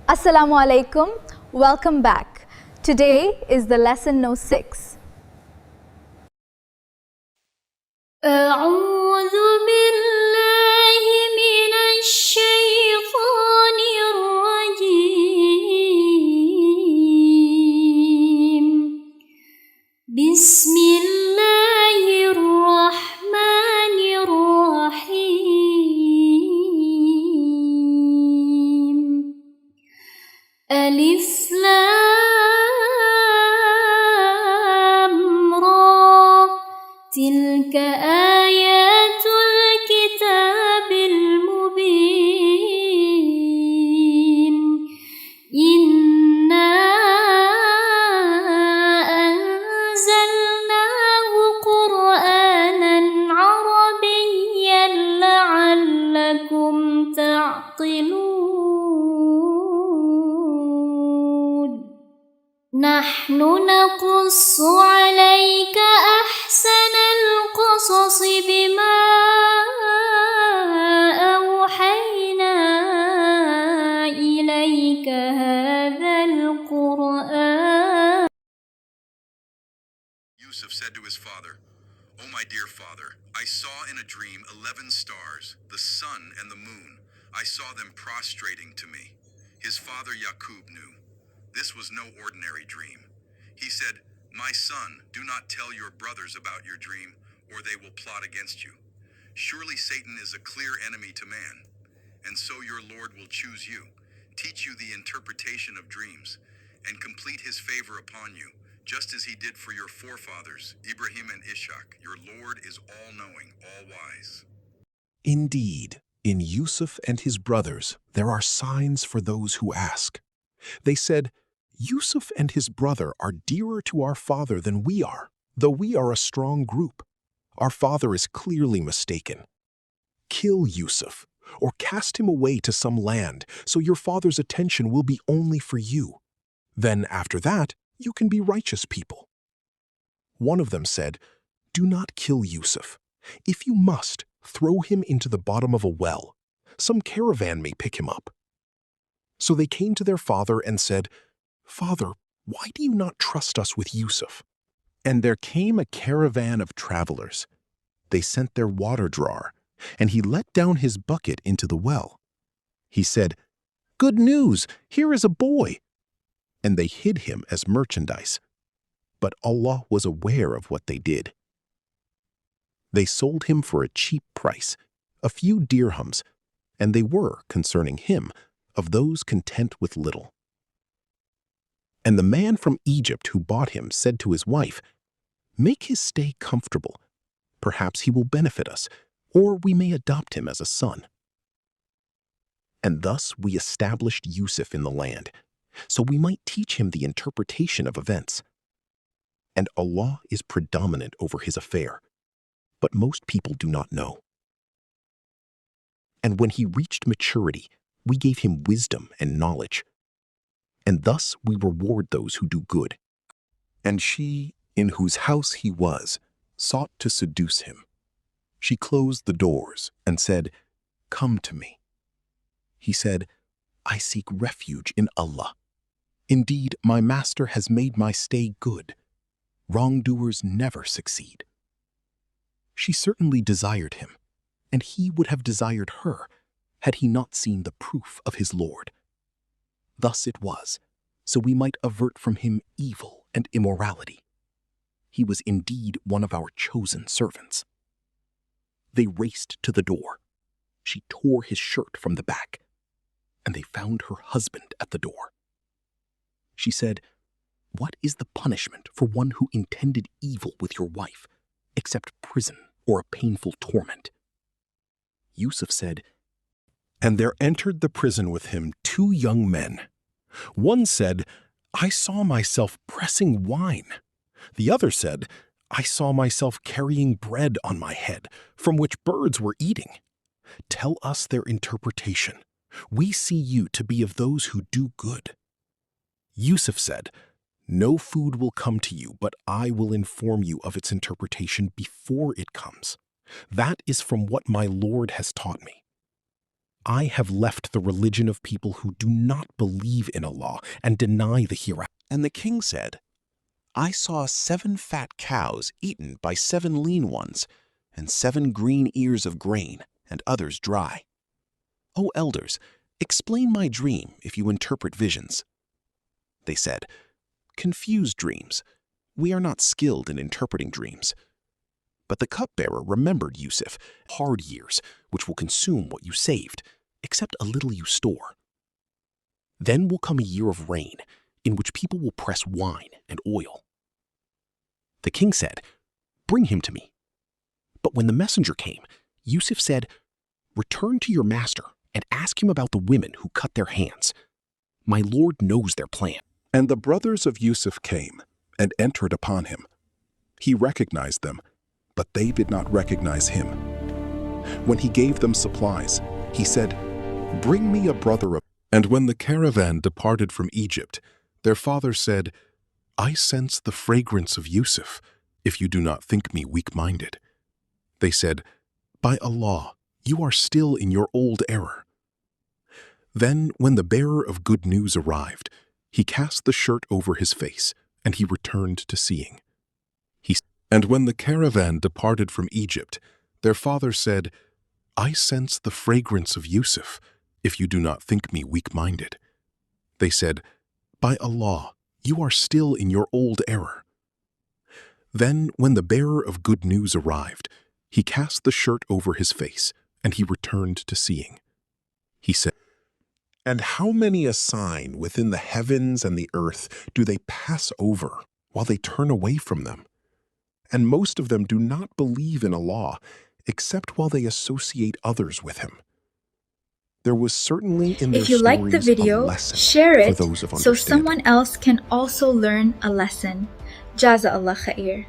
Assalamu alaikum, welcome back. Today is the lesson no 6. أعوذ بالله من الشيطان الرجيم بسم الله الرحمن الرحيم ألف لام را تلك آيات الكتاب المبين إنا أنزلناه قرآنا عربيا لعلكم تعقلون نحن نقص عليك أحسن القصص بما أوحينا إليك هذا القرآن. Yusuf said to his father, "O my dear father, I saw in a dream 11 stars, the sun and the moon. I saw them prostrating to me." His father Yaqub knew. This was no ordinary dream. He said, "My son, do not tell your brothers about your dream, or they will plot against you. Surely Satan is a clear enemy to man, and so your Lord will choose you, teach you the interpretation of dreams, and complete his favor upon you, just as he did for your forefathers, Ibrahim and Ishaq. Your Lord is all-knowing, all-wise." Indeed, in Yusuf and his brothers, there are signs for those who ask. They said, "Yusuf and his brother are dearer to our father than we are, though we are a strong group. Our father is clearly mistaken. Kill Yusuf, or cast him away to some land, so your father's attention will be only for you. Then after that, you can be righteous people." One of them said, "Do not kill Yusuf. If you must, throw him into the bottom of a well. Some caravan may pick him up." So they came to their father and said, "Father, why do you not trust us with Yusuf?" And there came a caravan of travelers. They sent their water drawer, and he let down his bucket into the well. He said, "Good news, here is a boy." And they hid him as merchandise. But Allah was aware of what they did. They sold him for a cheap price, a few dirhams, and they were, concerning him, of those content with little. And the man from Egypt who bought him said to his wife, "Make his stay comfortable. Perhaps he will benefit us, or we may adopt him as a son." And thus we established Yusuf in the land, so we might teach him the interpretation of events. And Allah is predominant over his affair, but most people do not know. And when he reached maturity, we gave him wisdom and knowledge. And thus we reward those who do good. And she, in whose house he was, sought to seduce him. She closed the doors and said, "Come to me." He said, "I seek refuge in Allah. Indeed, my master has made my stay good. Wrongdoers never succeed." She certainly desired him, and he would have desired her had he not seen the proof of his Lord. Thus it was, so we might avert from him evil and immorality. He was indeed one of our chosen servants. They raced to the door. She tore his shirt from the back, and they found her husband at the door. She said, "What is the punishment for one who intended evil with your wife, except prison or a painful torment?" Yusuf said, "And there entered the prison with him 2 young men. One said, 'I saw myself pressing wine.' The other said, 'I saw myself carrying bread on my head, from which birds were eating. Tell us their interpretation. We see you to be of those who do good." Yusuf said, "No food will come to you, but I will inform you of its interpretation before it comes. That is from what my Lord has taught me." I have left the religion of people who do not believe in Allah and deny the hereafter. And the king said, I saw 7 fat cows eaten by 7 lean ones, and 7 green ears of grain, and others dry. O elders, explain my dream if you interpret visions. They said, confused dreams. We are not skilled in interpreting dreams. But the cupbearer remembered Yusuf, hard years, which will consume what you saved, except a little you store. Then will come a year of rain, in which people will press wine and oil. The king said, bring him to me. But when the messenger came, Yusuf said, return to your master and ask him about the women who cut their hands. My lord knows their plan. And the brothers of Yusuf came and entered upon him. He recognized them, but they did not recognize him. When he gave them supplies, he said, bring me a brother of... And when the caravan departed from Egypt, their father said, I sense the fragrance of Yusuf, if you do not think me weak-minded. They said, by Allah, you are still in your old error. Then, when the bearer of good news arrived, he cast the shirt over his face, and he returned to seeing. And when the caravan departed from Egypt, their father said, I sense the fragrance of Yusuf, if you do not think me weak-minded. They said, by Allah, you are still in your old error. Then, when the bearer of good news arrived, he cast the shirt over his face, and he returned to seeing. He said, and how many a sign within the heavens and the earth do they pass over while they turn away from them? And most of them do not believe in Allah, except while they associate others with him. There was certainly in their If you like the stories video, a lesson share for it those of so understanding. someone else can also learn a lesson. Jaza Allah khair.